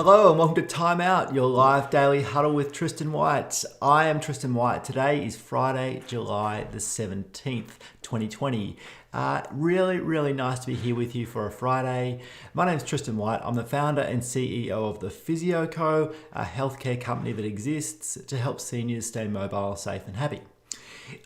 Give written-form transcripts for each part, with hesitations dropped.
Hello and welcome to Time Out, your live daily huddle with Tristan White. I am Tristan White. Today is Friday, July the 17th, 2020. Really nice to be here with you for a Friday. My name is Tristan White. I'm the founder and CEO of the Physio Co, a healthcare company that exists to help seniors stay mobile, safe and happy.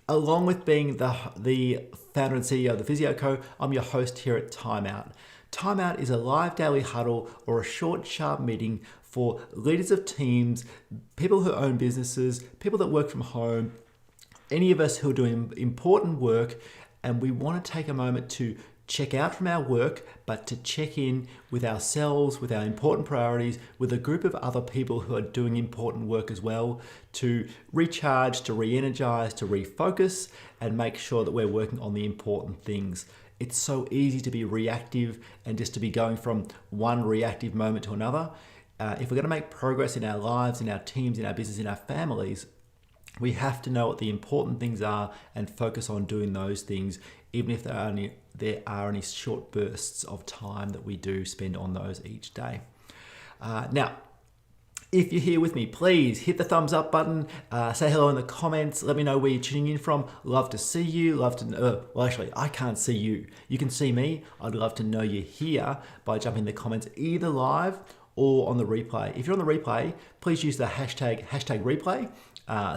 Along with being the founder and CEO of the Physio Co, I'm your host here at Time Out. Time Out is a live daily huddle or a short, sharp meeting for leaders of teams, people who own businesses, people that work from home, any of us who are doing important work, and we want to take a moment to check out from our work, but to check in with ourselves, with our important priorities, with a group of other people who are doing important work as well, to recharge, to re-energize, to refocus, and make sure that we're working on the important things. It's so easy to be reactive and just to be going from one reactive moment to another. If we're going to make progress in our lives, in our teams, in our business, in our families, we have to know what the important things are and focus on doing those things, even if there are only short bursts of time that we do spend on those each day. Now, if you're here with me, please hit the thumbs up button, say hello in the comments, let me know where you're tuning in from. Love to see you, well actually, I can't see you. You can see me. I'd love to know you're here by jumping in the comments either live or on the replay. If you're on the replay, please use the hashtag replay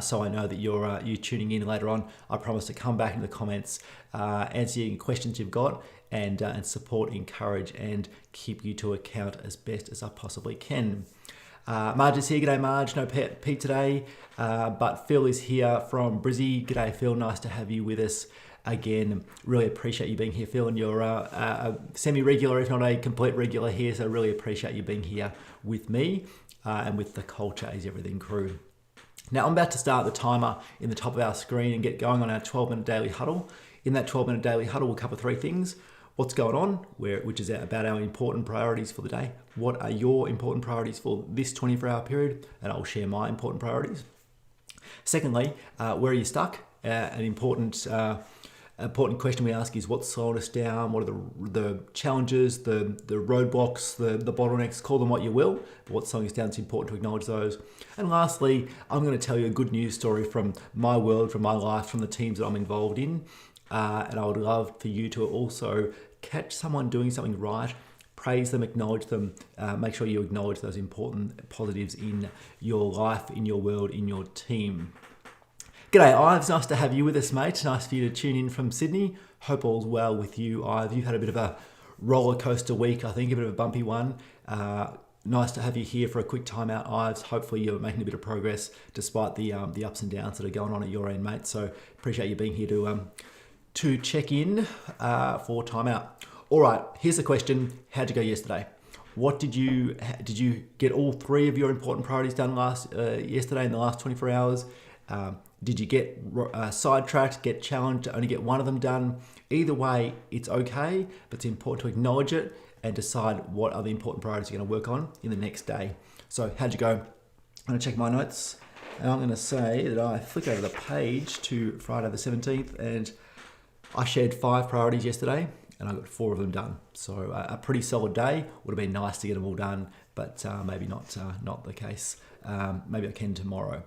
so I know that you're tuning in later on. I promise to come back in the comments, answer any questions you've got, and support, encourage, and keep you to account as best as I possibly can. Marge is here. G'day, Marge. No Pete today, but Phil is here from Brizzy. G'day, Phil. Nice to have you with us again. Really appreciate you being here, Phil, and you're a semi-regular, if not a complete regular here, so really appreciate you being here with me and with the Culture is Everything crew. Now, I'm about to start the timer in the top of our screen and get going on our 12-minute daily huddle. In that 12-minute daily huddle, we'll cover three things. What's going on, which is about our important priorities for the day. What are your important priorities for this 24-hour period? And I'll share my important priorities. Secondly, where are you stuck? An important question we ask is what's slowing us down? What are the challenges, the roadblocks, the bottlenecks, call them what you will, but what's slowing us down, it's important to acknowledge those. And lastly, I'm going to tell you a good news story from my world, from my life, from the teams that I'm involved in. And I would love for you to also catch someone doing something right, praise them, acknowledge them, make sure you acknowledge those important positives in your life, in your world, in your team. G'day, Ives. Nice to have you with us, mate. Nice for you to tune in from Sydney. Hope all's well with you, Ives. You've had a bit of a roller coaster week, I think, a bit of a bumpy one. Nice to have you here for a quick time out, Ives. Hopefully you're making a bit of progress despite the ups and downs that are going on at your end, mate. So appreciate you being here to check in for time out. All right, here's the question. How'd you go yesterday? Did you get all three of your important priorities done yesterday in the last 24 hours? Did you get sidetracked, get challenged to only get one of them done? Either way, it's okay, but it's important to acknowledge it and decide what are the important priorities you're going to work on in the next day. So how'd you go? I'm going to check my notes, and I'm going to say that I flick over the page to Friday the 17th, and I shared 5 priorities yesterday and I got 4 of them done. So a pretty solid day. Would have been nice to get them all done, but maybe not the case. Maybe I can tomorrow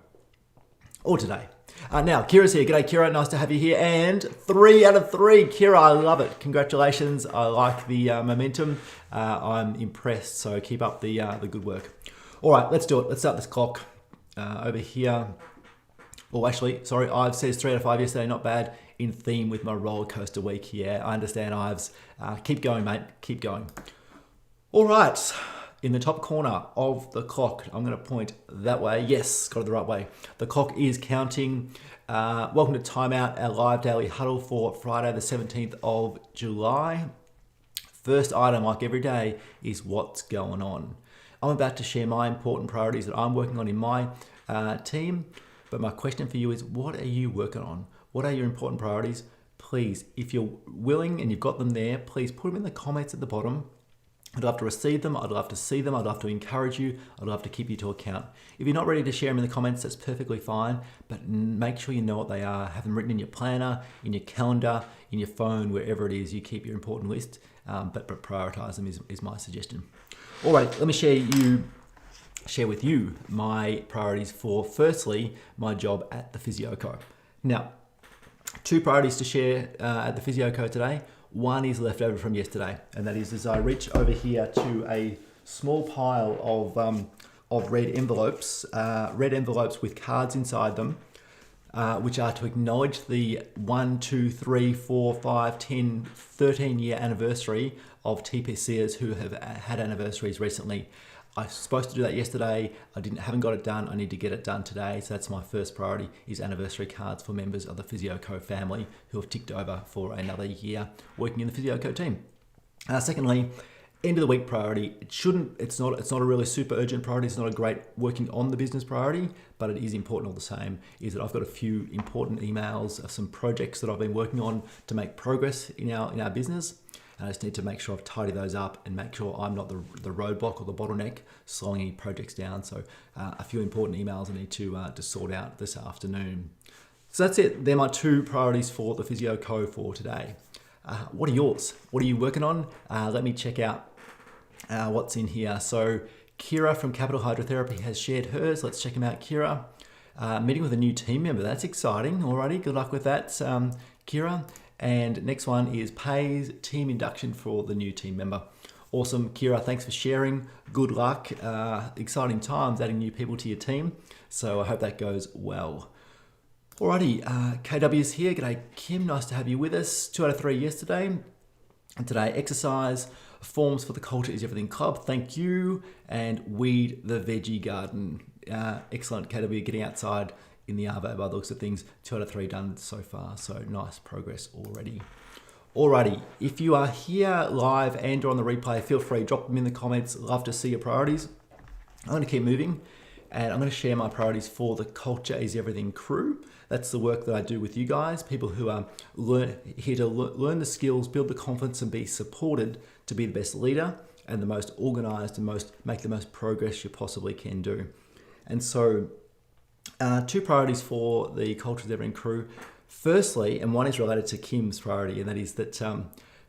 or today. Now, Kira's here. G'day, Kira. Nice to have you here. And 3 out of 3. Kira, I love it. Congratulations. I like the momentum. I'm impressed. So keep up the good work. All right, let's do it. Let's start this clock over here. Oh, actually, sorry, Ives says 3 out of 5 yesterday, not bad. In theme with my roller coaster week. Yeah, I understand, Ives. Keep going, mate. Keep going. All right, in the top corner of the clock, I'm going to point that way. Yes, got it the right way. The clock is counting. Welcome to Time Out, our live daily huddle for Friday, the 17th of July. First item, like every day, is what's going on. I'm about to share my important priorities that I'm working on in my team. But my question for you is, what are you working on? What are your important priorities? Please, if you're willing and you've got them there, please put them in the comments at the bottom. I'd love to receive them. I'd love to see them. I'd love to encourage you. I'd love to keep you to account. If you're not ready to share them in the comments, that's perfectly fine. But make sure you know what they are. Have them written in your planner, in your calendar, in your phone, wherever it is you keep your important list. But prioritize them is my suggestion. All right, let me share you share with you my priorities for, firstly, my job at the Physio Co. Now, two priorities to share at the Physio Co today. One is left over from yesterday, and that is as I reach over here to a small pile of red envelopes with cards inside them, which are to acknowledge the 1, 2, 3, 4, 5, 10, 13 year anniversary of TPCers who have had anniversaries recently. I was supposed to do that yesterday. Haven't got it done. I need to get it done today. So that's my first priority, is anniversary cards for members of the Physio Co family who have ticked over for another year working in the Physio Co team. Secondly, end of the week priority. It's not a really super urgent priority. It's not a great working on the business priority, but it is important all the same, is that I've got a few important emails of some projects that I've been working on to make progress in our business. And I just need to make sure I've tidied those up and make sure I'm not the roadblock or the bottleneck slowing any projects down. So a few important emails I need to sort out this afternoon. So that's it. They're my two priorities for the Physio Co for today. What are yours? What are you working on? Let me check out what's in here. So Kira from Capital Hydrotherapy has shared hers. Let's check them out, Kira. Meeting with a new team member. That's exciting. Alrighty, good luck with that, Kira. And next one is Pays team induction for the new team member. Awesome, Kira, thanks for sharing. Good luck. Exciting times adding new people to your team. So I hope that goes well. Alrighty, KW's here. G'day, Kim. Nice to have you with us. 2 out of 3 yesterday. And today, exercise, forms for the Culture is Everything Club. Thank you. And weed the veggie garden. Excellent, KW, getting outside in the arvo by the looks of things. 2 out of 3 done so far. So nice progress already. Alrighty, if you are here live and or on the replay, feel free, drop them in the comments. Love to see your priorities. I'm going to keep moving, and I'm going to share my priorities for the Culture is Everything crew. That's the work that I do with you guys, people who are here to learn the skills, build the confidence, and be supported to be the best leader and the most organized and make the most progress you possibly can do. And so, two priorities for the Culture is Everything crew. Firstly, and one is related to Kim's priority, and that is that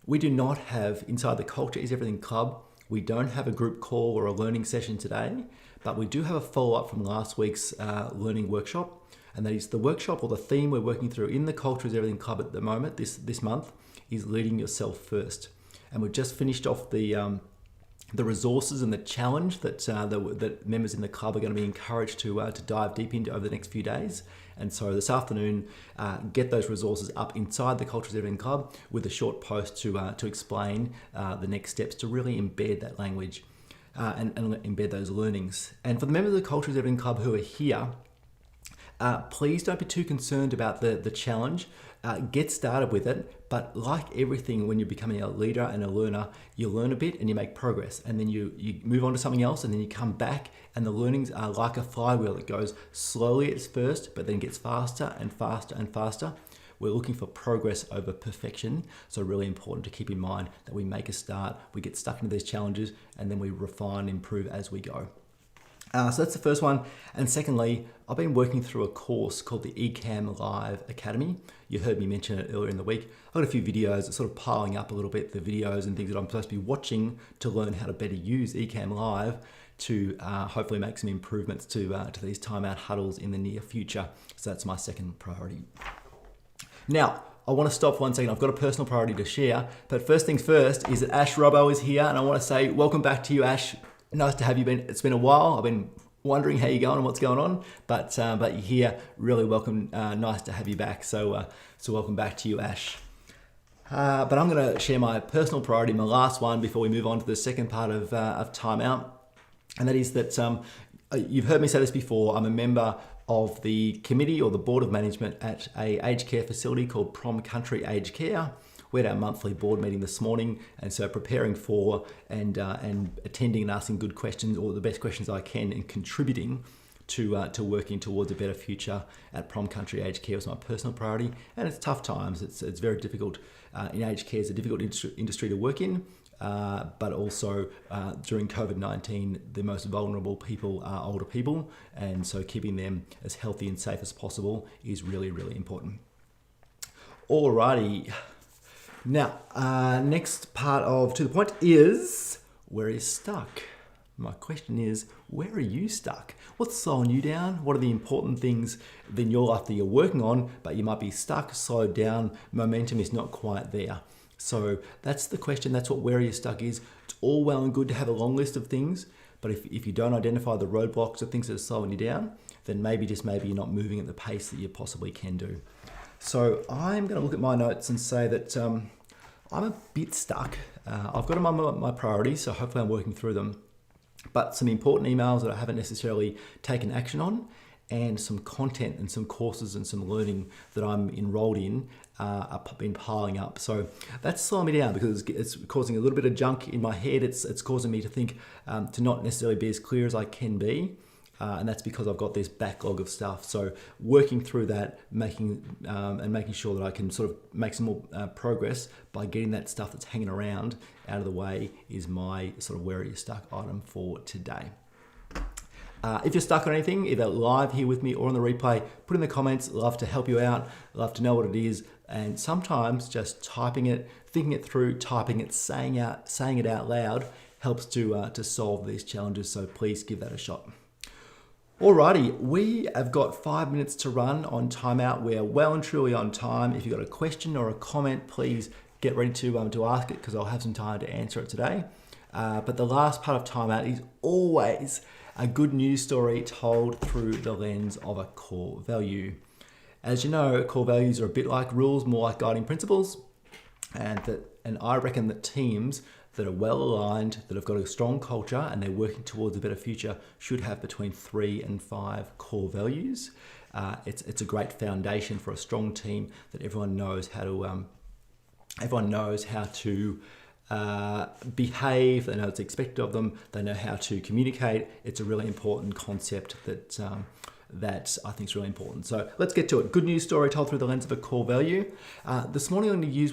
we do not have, inside the Culture is Everything Club, we don't have a group call or a learning session today, but we do have a follow-up from last week's learning workshop, and that is the workshop, or the theme we're working through in the Culture is Everything Club at the moment, this month, is leading yourself first. And we've just finished off the resources and the challenge that members in the club are going to be encouraged to dive deep into over the next few days. And so this afternoon, get those resources up inside the Culture is Everything Club with a short post to explain the next steps to really embed that language and embed those learnings. And for the members of the Culture is Everything Club who are here, please don't be too concerned about the challenge. Get started with it, but like everything, when you're becoming a leader and a learner, you learn a bit and you make progress, and then you move on to something else, and then you come back, and the learnings are like a flywheel. It goes slowly at first, but then gets faster and faster and faster. We're looking for progress over perfection, so really important to keep in mind that we make a start, we get stuck into these challenges, and then we refine and improve as we go. So that's the first one. And secondly, I've been working through a course called the Ecamm Live Academy. You heard me mention it earlier in the week. I've got a few videos, it's sort of piling up a little bit, the videos and things that I'm supposed to be watching to learn how to better use Ecamm Live to hopefully make some improvements to these timeout huddles in the near future. So that's my second priority. Now, I want to stop for 1 second. I've got a personal priority to share, but first things first is that Ash Robbo is here, and I want to say welcome back to you, Ash. Nice to have you. It's been a while. I've been wondering how you're going and what's going on, but you're here. Really welcome. Nice to have you back. So welcome back to you, Ash. But I'm going to share my personal priority, my last one, before we move on to the second part of timeout, and that is that you've heard me say this before. I'm a member of the committee or the board of management at a aged care facility called Prom Country Aged Care. We had our monthly board meeting this morning, and so preparing for and attending and asking good questions, or the best questions I can, and contributing to working towards a better future at Prom Country Aged Care was my personal priority. And it's tough times. It's very difficult. In aged care, it's a difficult industry to work in, but also during COVID-19, the most vulnerable people are older people, and so keeping them as healthy and safe as possible is really, really important. Alrighty. Now, next part of To The Point is where he's stuck. My question is, where are you stuck? What's slowing you down? What are the important things in your life that you're working on, but you might be stuck, slowed down, momentum is not quite there? So that's the question. That's what where are you stuck is. It's all well and good to have a long list of things, but if you don't identify the roadblocks or things that are slowing you down, then maybe you're not moving at the pace that you possibly can do. So I'm going to look at my notes and say that I'm a bit stuck. I've got them on my priorities, so hopefully I'm working through them. But some important emails that I haven't necessarily taken action on, and some content and some courses and some learning that I'm enrolled in have been piling up. So that's slowing me down because it's causing a little bit of junk in my head. It's causing me to think to not necessarily be as clear as I can be. And that's because I've got this backlog of stuff. So working through that, making sure that I can sort of make some more progress by getting that stuff that's hanging around out of the way is my sort of where are you stuck item for today. If you're stuck on anything, either live here with me or on the replay, put in the comments. Love to help you out. Love to know what it is. And sometimes just typing it, thinking it through, typing it, saying it out loud helps to solve these challenges. So please give that a shot. Alrighty, we have got 5 minutes to run on timeout. We're well and truly on time. If you've got a question or a comment, please get ready to ask it because I'll have some time to answer it today. But the last part of timeout is always a good news story told through the lens of a core value. As you know, core values are a bit like rules, more like guiding principles. And I reckon that teams that are well aligned, that have got a strong culture and they're working towards a better future should have between 3 and 5 core values. It's a great foundation for a strong team that everyone knows how to behave. They know it's expected of them. They know how to communicate. It's a really important concept that I think is really important. So let's get to it. Good news story told through the lens of a core value. This morning I'm going to use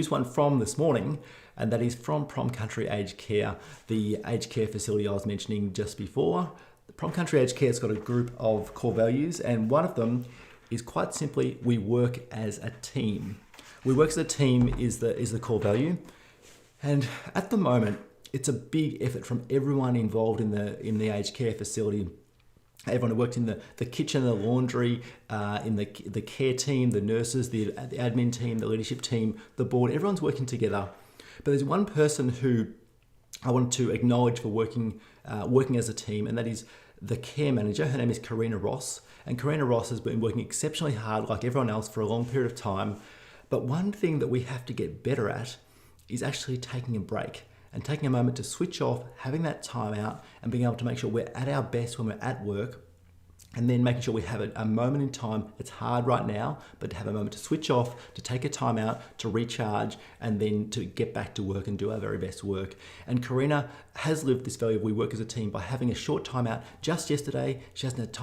one from this morning, and that is from Prom Country Aged Care, the aged care facility I was mentioning just before. The Prom Country Aged Care has got a group of core values, and one of them is quite simply, we work as a team. We work as a team is the core value, and at the moment, it's a big effort from everyone involved in the aged care facility. Everyone who worked in the kitchen, the laundry, in the care team, the nurses, the admin team, the leadership team, the board, everyone's working together. But there's one person who I want to acknowledge for working as a team, and that is the care manager. Her name is Karina Ross. And Karina Ross has been working exceptionally hard, like everyone else, for a long period of time. But one thing that we have to get better at is actually taking a break and taking a moment to switch off, having that time out and being able to make sure we're at our best when we're at work, and then making sure we have a moment in time. It's hard right now, but to have a moment to switch off, to take a time out, to recharge, and then to get back to work and do our very best work. And Karina has lived this value of we work as a team by having a short time out. Just yesterday, she hasn't had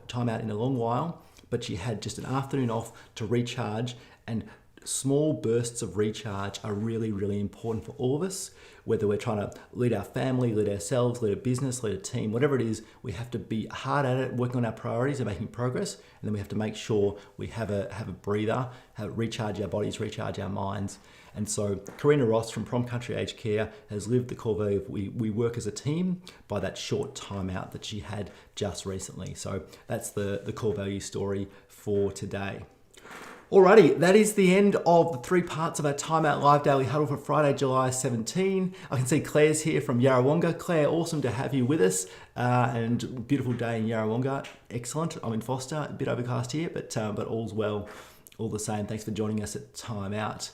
time out in a long while, but she had just an afternoon off to recharge, and small bursts of recharge are really, really important for all of us. Whether we're trying to lead our family, lead ourselves, lead a business, lead a team, whatever it is, we have to be hard at it, working on our priorities and making progress. And then we have to make sure we have a breather, recharge our bodies, recharge our minds. And so Karina Ross from Prom Country Aged Care has lived the core value of we work as a team by that short time out that she had just recently. So that's the core value story for today. Alrighty, that is the end of the 3 parts of our Timeout Live Daily Huddle for Friday, July 17. I can see Claire's here from Yarrawonga. Claire, awesome to have you with us, and beautiful day in Yarrawonga. Excellent. I'm in Foster, a bit overcast here, but all's well, all the same. Thanks for joining us at Timeout.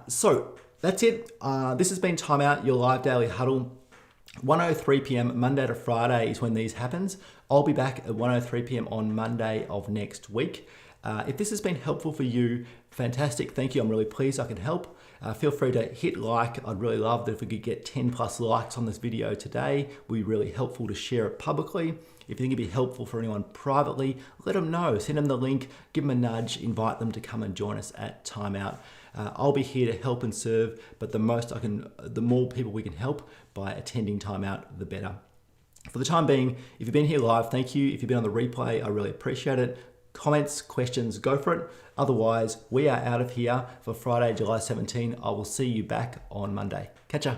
So that's it. This has been Timeout, your live daily huddle. 1:03 p.m. Monday to Friday is when these happens. I'll be back at 1:03 p.m. on Monday of next week. If this has been helpful for you, fantastic. Thank you. I'm really pleased I can help. Feel free to hit like. I'd really love that if we could get 10 plus likes on this video today. It would be really helpful to share it publicly. If you think it'd be helpful for anyone privately, let them know. Send them the link, give them a nudge, invite them to come and join us at Timeout. I'll be here to help and serve, but the more people we can help by attending Timeout, the better. For the time being, if you've been here live, thank you. If you've been on the replay, I really appreciate it. Comments, questions, go for it. Otherwise, we are out of here for Friday, July 17. I will see you back on Monday. Catch ya.